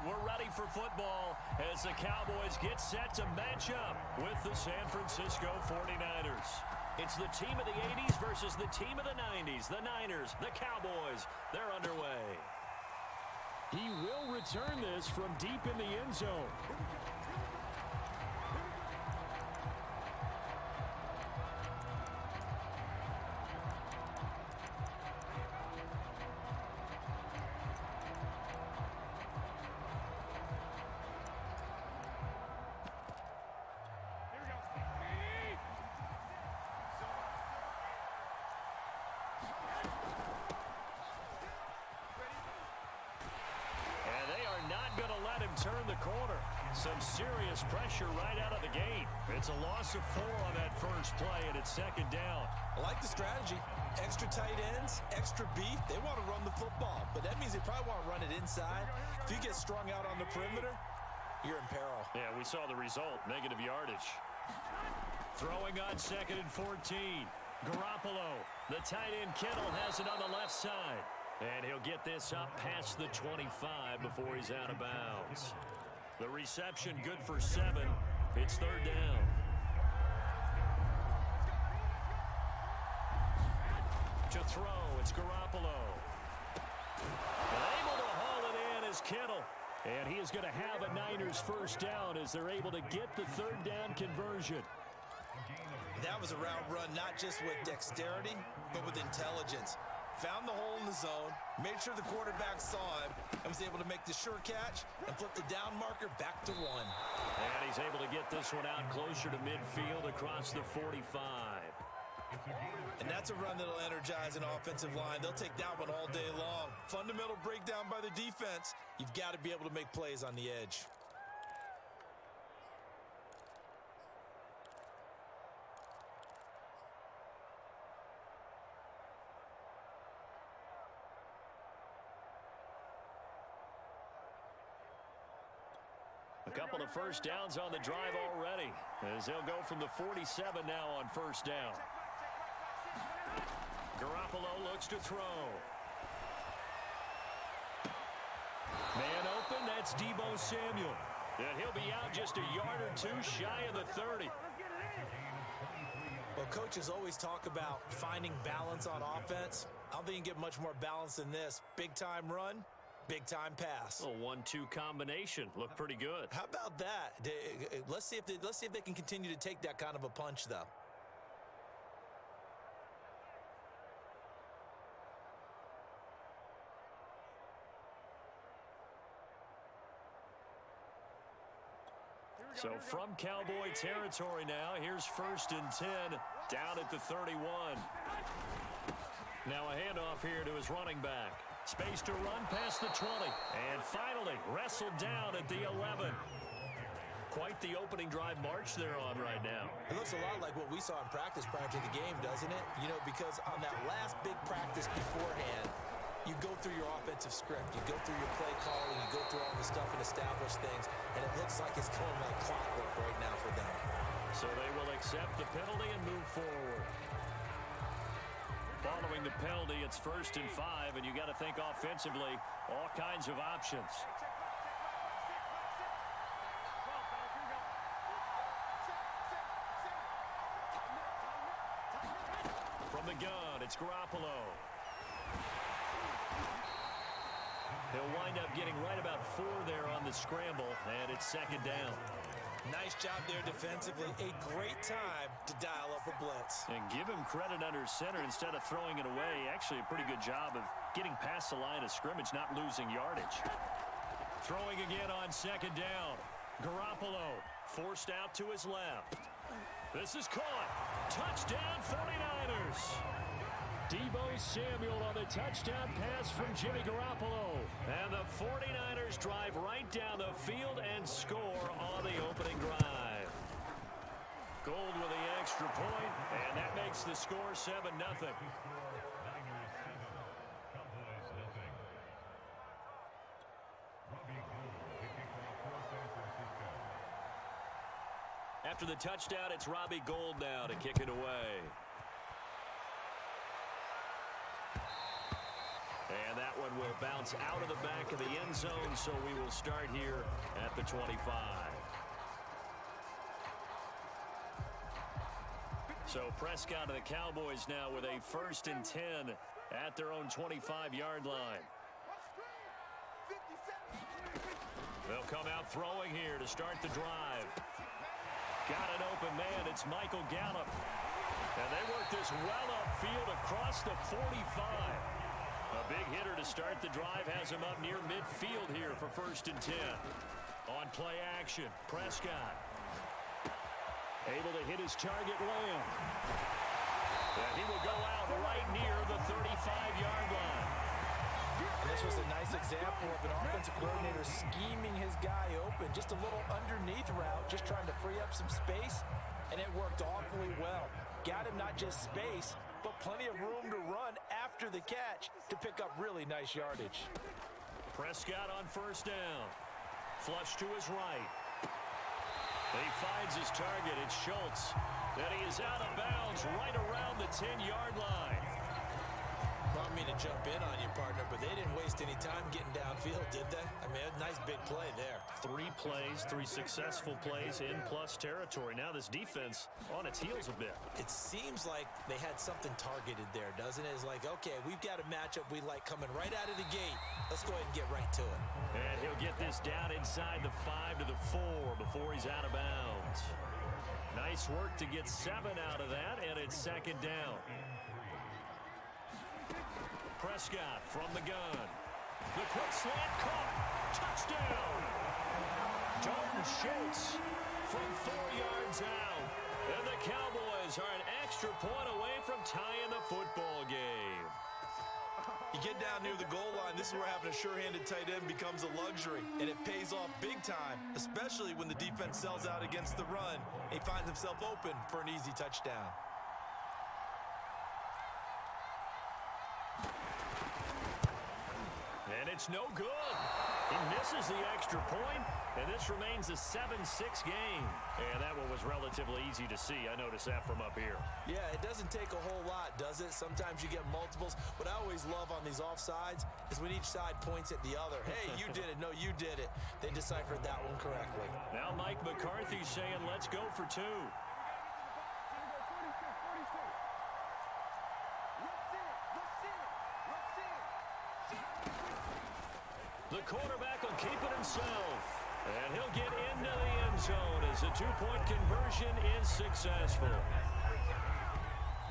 we're ready for football as the Cowboys get set to match up with the San Francisco 49ers. It's the team of the 80s versus the team of the 90s. The Niners, the Cowboys, they're underway. He will return this from deep in the end zone. Turn the corner. Some serious pressure right out of the gate. It's a loss of 4 on that first play, and it's second down. I like the strategy. Extra tight ends, extra beef. They want to run the football, but that means they probably want to run it inside. If you get strung out on the perimeter, you're in peril. Yeah, we saw the result, negative yardage. Throwing on 2nd and 14. Garoppolo, the tight end Kittle has it on the left side. And he'll get this up past the 25 before he's out of bounds. The reception good for 7. It's third down. To throw, it's Garoppolo. And able to haul it in is Kittle. And he is going to have a Niners first down as they're able to get the third down conversion. That was a route run, not just with dexterity, but with intelligence. Found the hole in the zone, made sure the quarterback saw him, and was able to make the sure catch and flip the down marker back to 1. And he's able to get this one out closer to midfield across the 45. And that's a run that'll energize an offensive line. They'll take that one all day long. Fundamental breakdown by the defense. You've got to be able to make plays on the edge. A couple of first downs on the drive already, as they'll go from the 47 now on first down. Garoppolo looks to throw. Man open, that's Deebo Samuel. And he'll be out just a yard or 2 shy of the 30. Well, coaches always talk about finding balance on offense. I don't think you can get much more balance than this. Big-time run. Big-time pass. A 1-2 combination. Looked pretty good. How about that? Let's see if they can continue to take that kind of a punch, though. So from Cowboy territory now, here's 1st and 10 down at the 31. Now a handoff here to his running back. Space to run past the 20. And finally wrestled down at the 11. Quite the opening drive march they're on right now. It looks a lot like what we saw in practice prior to the game, doesn't it? You know, because on that last big practice beforehand, you go through your offensive script. You go through your play calling. You go through all the stuff and establish things. And it looks like it's going like clockwork right now for them. So they will accept the penalty and move forward. Following the penalty, it's 1st and 5, and you got to think offensively, all kinds of options. From the gun, it's Garoppolo. He'll wind up getting right about 4 there on the scramble, and it's second down. Nice job there defensively. A great time to dial up a blitz. And give him credit under center instead of throwing it away. Actually, a pretty good job of getting past the line of scrimmage, not losing yardage. Throwing again on second down. Garoppolo forced out to his left. This is caught. Touchdown 49ers. Deebo Samuel on the touchdown pass from Jimmy Garoppolo. And the 49ers drive right down the field and score on the opening drive. Gold with the extra point, and that makes the score 7-0. After the touchdown, it's Robbie Gould now to kick it away. And that one will bounce out of the back of the end end zone, so we will start here at the 25. So Prescott of the Cowboys now with a 1st and 10 at their own 25-yard line. They'll come out throwing here to start the drive. Got an open man. It's Michael Gallup. And they work this well upfield across the 45. A big hitter to start the drive has him up near midfield here for 1st and 10. On play action, Prescott. Able to hit his target, Lamb. And he will go out right near the 35-yard line. And this was a nice example of an offensive coordinator scheming his guy open. Just a little underneath route, just trying to free up some space. And it worked awfully well. Got him not just space, but plenty of room to run after the catch to pick up really nice yardage. Prescott on 1st down. Flush to his right. He finds his target. It's Schultz. And he is out of bounds right around the 10-yard line. I don't mean to jump in on you, partner, but they didn't waste any time getting downfield, did they? I mean, a nice big play there. 3 plays, 3 successful plays in plus territory. Now this defense on its heels a bit. It seems like they had something targeted there, doesn't it? It's like, okay, we've got a matchup we like coming right out of the gate. Let's go ahead and get right to it. And he'll get this down inside the 5 to the 4 before he's out of bounds. Nice work to get 7 out of that, and it's 2nd down. Prescott from the gun. The quick slant caught. Touchdown. Dalton Schultz from 4 yards out. And the Cowboys are an extra point away from tying the football game. You get down near the goal line, this is where having a sure-handed tight end becomes a luxury, and it pays off big time, especially when the defense sells out against the run. He finds himself open for an easy touchdown. And it's no good. He misses the extra point, and this remains a 7-6 game. And that one was relatively easy to see. I noticed that from up here. Yeah, it doesn't take a whole lot, does it? Sometimes you get multiples. What I always love on these offsides is when each side points at the other. Hey, you did it. No, you did it. They deciphered that one correctly. Now Mike McCarthy saying, let's go for 2. The quarterback will keep it himself. And he'll get into the end zone as the 2-point conversion is successful.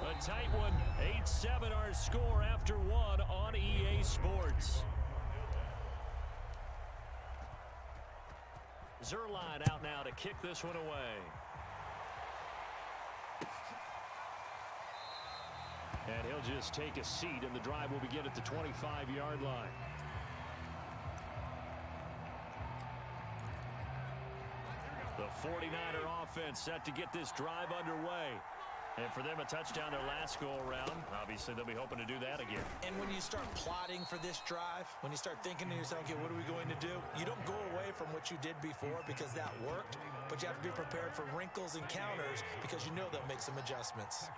A tight one, 8-7 our score after 1 on EA Sports. Zerline out now to kick this one away. And he'll just take a seat, and the drive will begin at the 25-yard line. The 49er offense set to get this drive underway. And for them, a touchdown their last go-around. Obviously, they'll be hoping to do that again. And when you start plotting for this drive, when you start thinking to yourself, okay, what are we going to do? You don't go away from what you did before because that worked, but you have to be prepared for wrinkles and counters because you know they'll make some adjustments.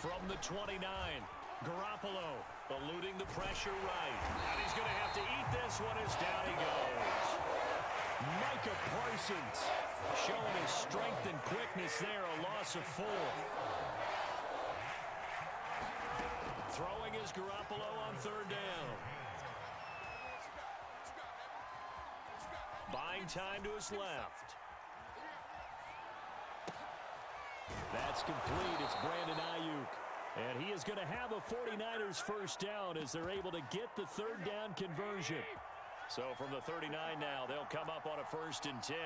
From the 29, Garoppolo eluding the pressure right. And he's going to have to eat this one as down he goes. Micah Parsons showing his strength and quickness there, a loss of 4. Throwing is Garoppolo on 3rd down. Buying time to his left. That's complete. It's Brandon Ayuk. And he is going to have a 49ers 1st down as they're able to get the 3rd down conversion. So from the 39 now, they'll come up on a 1st and 10.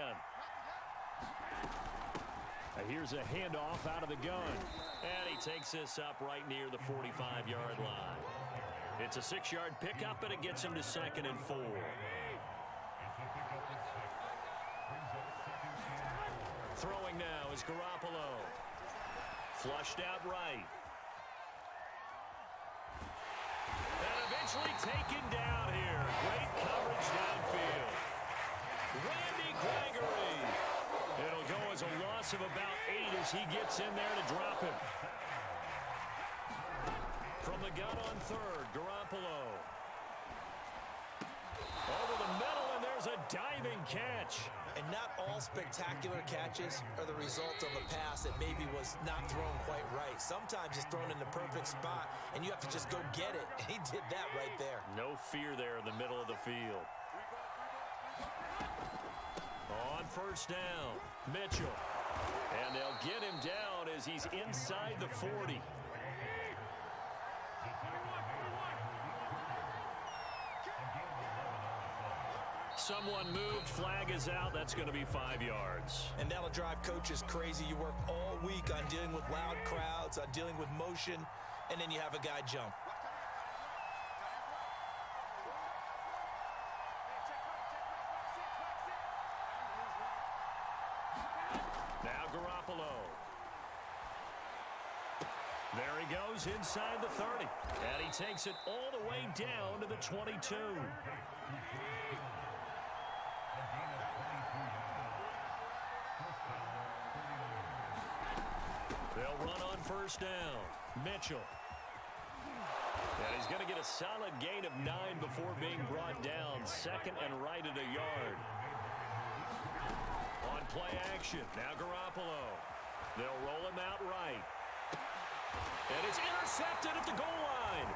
Here's a handoff out of the gun. And he takes this up right near the 45-yard line. It's a 6-yard pickup, and it gets him to 2nd and 4. Throwing now is Garoppolo. Flushed out right. And eventually taken down here. Great coverage downfield. Randy Gregory. It'll go as a loss of about 8 as he gets in there to drop him. From the gun on 3rd, Garoppolo. diving catch. And not all spectacular catches are the result of a pass that maybe was not thrown quite right. Sometimes it's thrown in the perfect spot, and you have to just go get it. And he did that right there. No fear there in the middle of the field. On first down, Mitchell. And they'll get him down as he's inside the 40. Someone moved, flag is out. That's going to be 5 yards. And that'll drive coaches crazy. You work all week on dealing with loud crowds, on dealing with motion, and then you have a guy jump. Now Garoppolo. There he goes inside the 30. And he takes it all the way down to the 22. They'll run on first down. Mitchell. And he's going to get a solid gain of 9 before being brought down. Second and right at a yard. On play action. Now Garoppolo. They'll roll him out right. And it's intercepted at the goal line.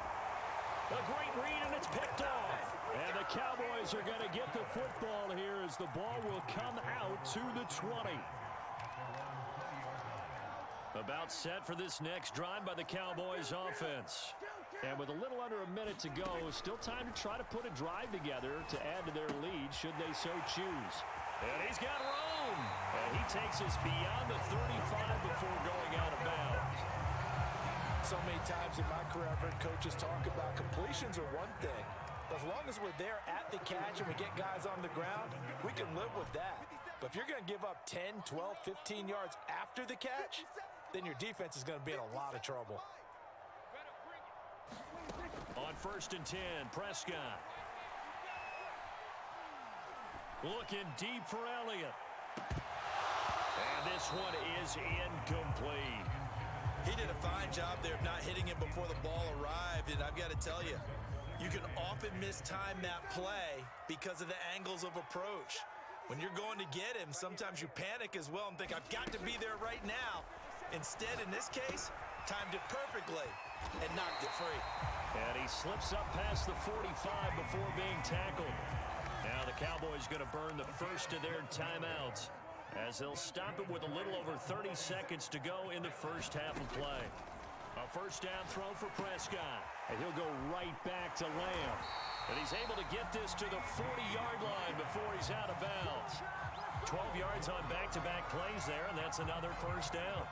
A great read, and it's picked off. And the Cowboys are going to get the football here as the ball will come out to the 20. About set for this next drive by the Cowboys offense. And with a little under a minute to go, still time to try to put a drive together to add to their lead should they so choose. And he's got room. And he takes us beyond the 35 before going out of bounds. So many times in my career, I've heard coaches talk about completions are one thing. As long as we're there at the catch and we get guys on the ground, we can live with that. But if you're going to give up 10, 12, 15 yards after the catch, then your defense is going to be in a lot of trouble. On first and 10, Prescott. Looking deep for Elliott. And this one is incomplete. He did a fine job there of not hitting him before the ball arrived, and I've got to tell you, you can often mistime that play because of the angles of approach. When you're going to get him, sometimes you panic as well and think, I've got to be there right now. Instead, in this case, timed it perfectly and knocked it free. And he slips up past the 45 before being tackled. Now the Cowboys going to burn the first of their timeouts as they'll stop it with a little over 30 seconds to go in the first half of play. A first down throw for Prescott. And he'll go right back to Lamb. And he's able to get this to the 40-yard line before he's out of bounds. 12 yards on back-to-back plays there, and that's another first down.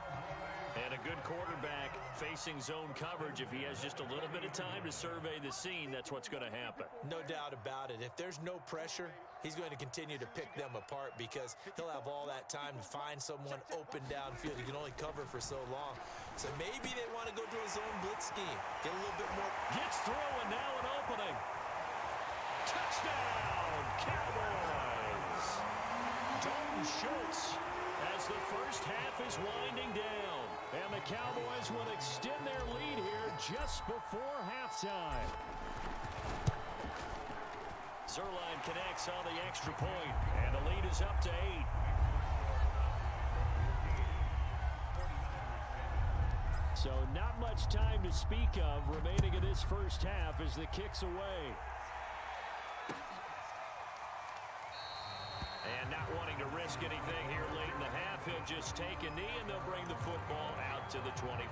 And a good quarterback facing zone coverage. If he has just a little bit of time to survey the scene, that's what's going to happen. No doubt about it. If there's no pressure, he's going to continue to pick them apart because he'll have all that time to find someone open downfield. He can only cover for so long. So maybe they want to go to a zone blitz scheme. Get a little bit more. Gets through, and now an opening. Touchdown, Cowboys! Dalton Schultz as the first half is winding down. And the Cowboys will extend their lead here just before halftime. Zerline connects on the extra point, and the lead is up to 8. So not much time to speak of remaining in this first half as the kick's away. And not wanting to risk anything here late in the half, he'll just take a knee and they'll bring the football out to the 25.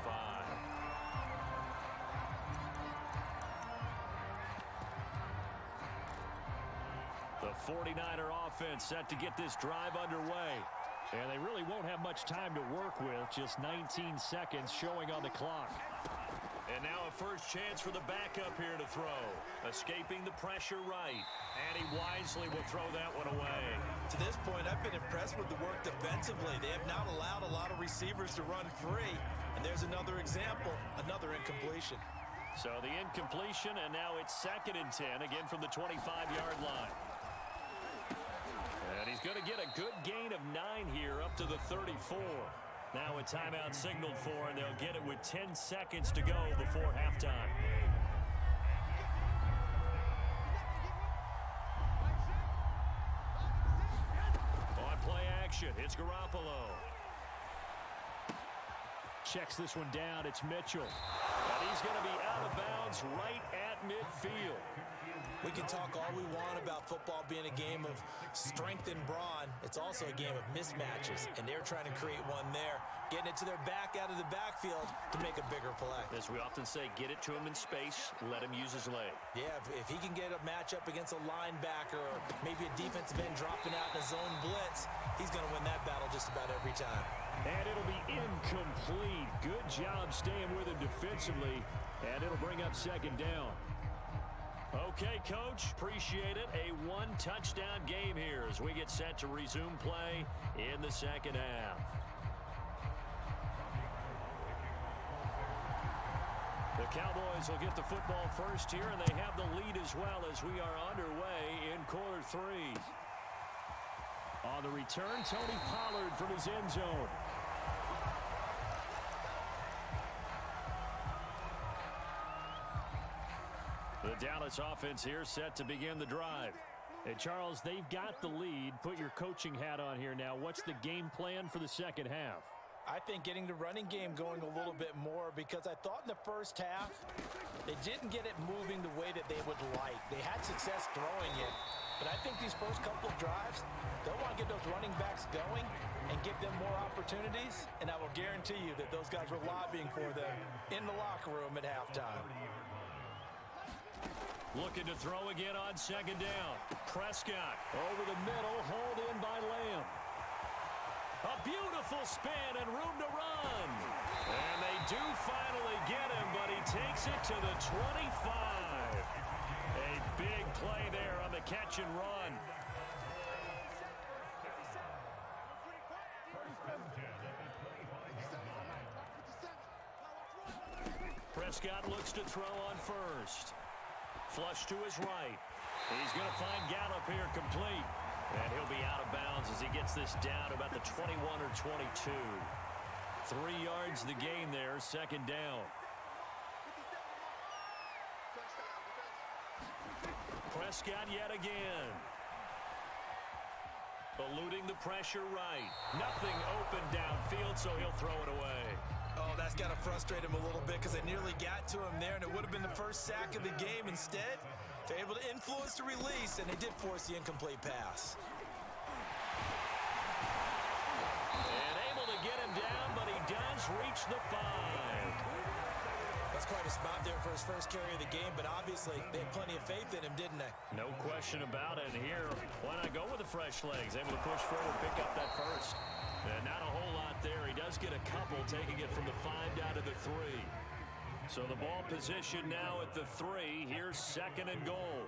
The 49er offense set to get this drive underway. And they really won't have much time to work with, just 19 seconds showing on the clock. And now a first chance for the backup here to throw. Escaping the pressure right. And he wisely will throw that one away. To this point, I've been impressed with the work defensively. They have not allowed a lot of receivers to run free. And there's another example, another incompletion. So the incompletion, and now it's 2nd and 10, again from the 25-yard line. And he's going to get a good gain of 9 here up to the 34. Now a timeout signaled for, and they'll get it with 10 seconds to go before halftime. action. It's Garoppolo. Checks this one down. It's Mitchell. And he's going to be out of bounds right at midfield. We can talk all we want about football being a game of strength and brawn. It's also a game of mismatches, and they're trying to create one there, getting it to their back out of the backfield to make a bigger play. As we often say, get it to him in space, let him use his leg. Yeah, if he can get a matchup against a linebacker or maybe a defensive end dropping out in a zone blitz, he's going to win that battle just about every time. And it'll be incomplete. Good job staying with him defensively, and it'll bring up second down. Okay, Coach, appreciate it. A one-touchdown game here as we get set to resume play in the second half. The Cowboys will get the football first here, and they have the lead as well as we are underway in quarter three. On the return, Tony Pollard from his end zone. The Dallas offense here set to begin the drive. Hey, Charles, they've got the lead. Put your coaching hat on here now. What's the game plan for the second half? I think getting the running game going a little bit more, because I thought in the first half they didn't get it moving the way that they would like. They had success throwing it, but I think these first couple of drives, they'll want to get those running backs going and give them more opportunities, and I will guarantee you that those guys were lobbying for them in the locker room at halftime. Looking to throw again on second down. Prescott. Over the middle, hauled in by Lamb. A beautiful spin and room to run. And they do finally get him, but he takes it to the 25. A big play there on the catch and run. Prescott looks to throw on first. Flush to his right. He's going to find Gallup here complete. And he'll be out of bounds as he gets this down about the 21 or 22. 3 yards the gain there, second down. Prescott yet again. Eluding the pressure right. Nothing open downfield, so he'll throw it away. Oh, that's got to frustrate him a little bit because they nearly got to him there, and it would have been the first sack of the game. Instead, they're able to influence the release, and they did force the incomplete pass. And able to get him down, but he does reach the 5. That's quite a spot there for his first carry of the game, but obviously they had plenty of faith in him, didn't they? No question about it. Here, why not go with the fresh legs? Able to push forward, pick up that first. And not a whole lot there. He does get a couple, taking it from the 5 down to the 3. So the ball position now at the 3. Here's second and goal.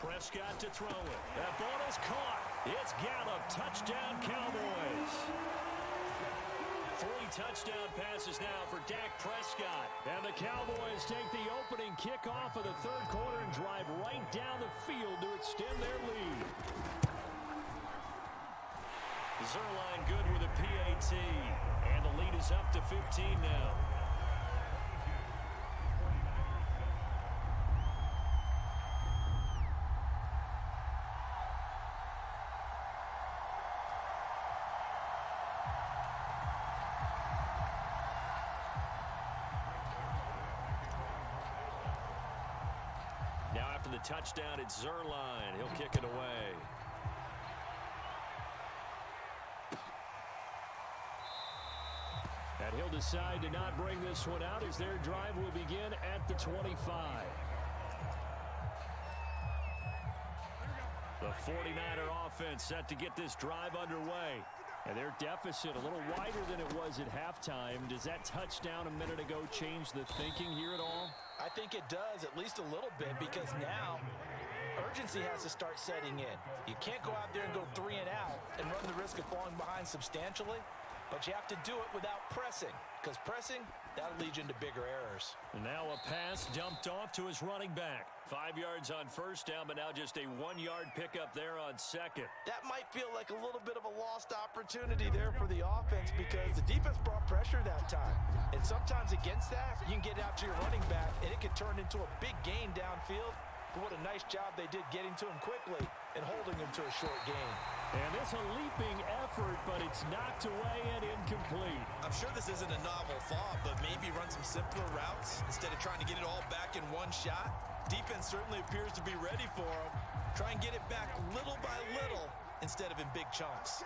Prescott to throw it. That ball is caught. It's Gallup. Touchdown, Cowboys. 3 touchdown passes now for Dak Prescott. And the Cowboys take the opening kickoff of the third quarter and drive right down the field to extend their lead. Zerline good with a PAT. And the lead is up to 15 now. Now after the touchdown, it's Zerline. He'll kick it away. And he'll decide to not bring this one out as their drive will begin at the 25. The 49er offense set to get this drive underway. And their deficit a little wider than it was at halftime. Does that touchdown a minute ago change the thinking here at all? I think it does, at least a little bit, because now urgency has to start setting in. You can't go out there and go 3 and out and run the risk of falling behind substantially, but you have to do it without pressing, because pressing, that'll lead you into bigger errors. And now a pass dumped off to his running back. 5 yards on first down, but now just a 1-yard pickup there on second. That might feel like a little bit of a lost opportunity there for the offense because the defense brought pressure that time. And sometimes against that, you can get out to your running back, and it could turn into a big gain downfield what a nice job they did getting to him quickly and holding him to a short gain. And it's a leaping effort, but it's knocked away and incomplete. I'm sure this isn't a novel thought, but maybe run some simpler routes instead of trying to get it all back in one shot. Defense certainly appears to be ready for him. Try and get it back little by little instead of in big chunks.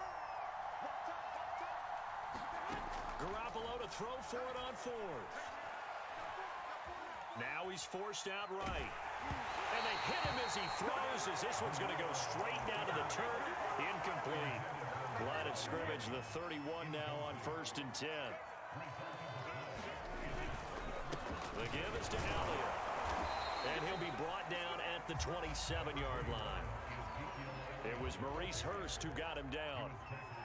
Garoppolo to throw for it on fourth. Now he's forced out right. And they hit him as he throws, as this one's going to go straight down to the turf. Incomplete. Line of scrimmage, the 31 now on 1st and 10. The give is to Elliott. And he'll be brought down at the 27-yard line. It was Maurice Hurst who got him down.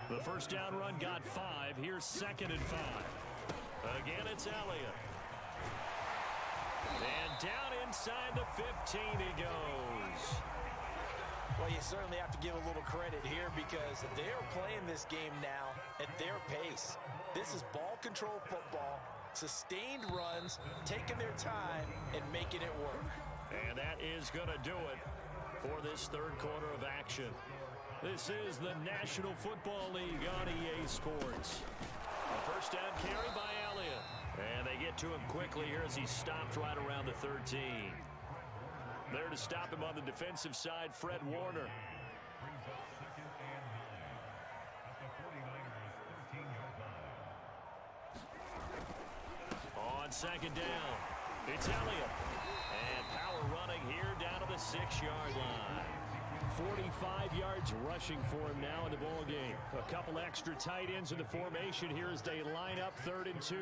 The first down run got 5. Here's 2nd and 5. Again, it's Elliott. And down inside the 15 he goes. Well, you certainly have to give a little credit here because they're playing this game now at their pace. This is ball control football, sustained runs, taking their time, and making it work. And that is going to do it for this third quarter of action. This is the National Football League on EA Sports. A first down carry by Elliott. And they get to him quickly here as he's stopped right around the 13. There to stop him on the defensive side, Fred Warner. On 2nd down, it's Elliott. And power running here down to the 6-yard line. 45 yards rushing for him now in the ball game. A couple extra tight ends in the formation here as they line up 3rd and 2.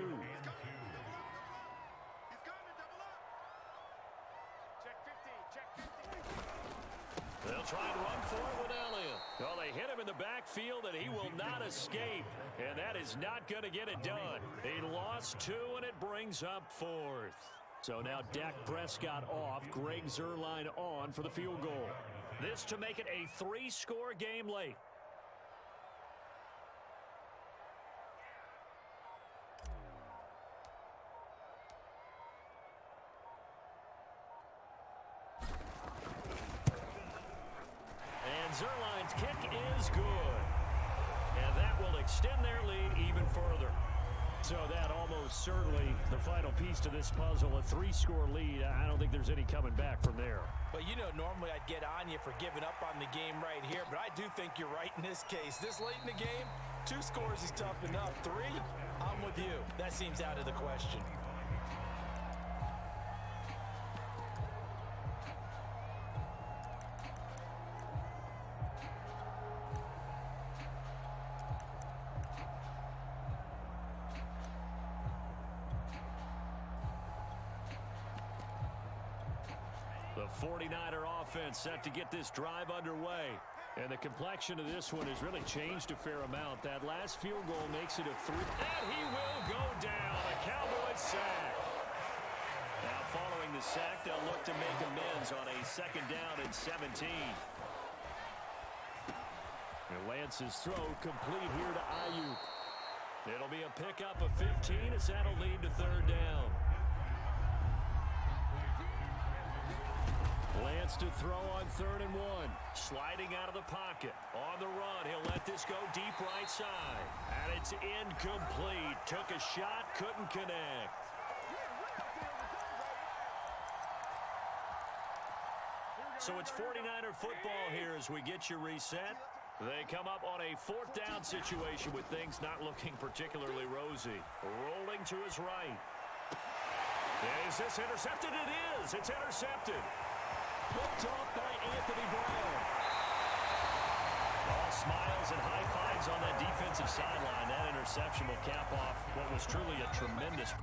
They'll try and run for it with Elliott. Well, they hit him in the backfield, and he will not escape. And that is not going to get it done. He lost 2, and it brings up 4th. So now Dak Prescott off, Greg Zuerlein on for the field goal. This to make it a 3-score game late. And Zuerlein's kick is good. And that will extend their lead even further. So that almost certainly the final piece to this puzzle, a 3-score lead. I don't think there's any coming back from there. Well, you know, normally I'd get on you for giving up on the game right here, but I do think you're right in this case. This late in the game, 2 scores is tough enough. 3, I'm with you. That seems out of the question. The 49er offense set to get this drive underway. And the complexion of this one has really changed a fair amount. That last field goal makes it a 3. And he will go down. A Cowboys sack. Now following the sack, they'll look to make amends on a 2nd down and 17. And Lance's throw complete here to Ayuk. It'll be a pickup of 15 as that'll lead to 3rd down. Lance to throw on 3rd and 1. Sliding out of the pocket. On the run, he'll let this go deep right side. And it's incomplete. Took a shot, couldn't connect. So it's 49er football here as we get you reset. They come up on a 4th down situation with things not looking particularly rosy. Rolling to his right. Is this intercepted? It is. It's intercepted. Picked off by Anthony Brown. All smiles and high fives on that defensive sideline. That interception will cap off what was truly a tremendous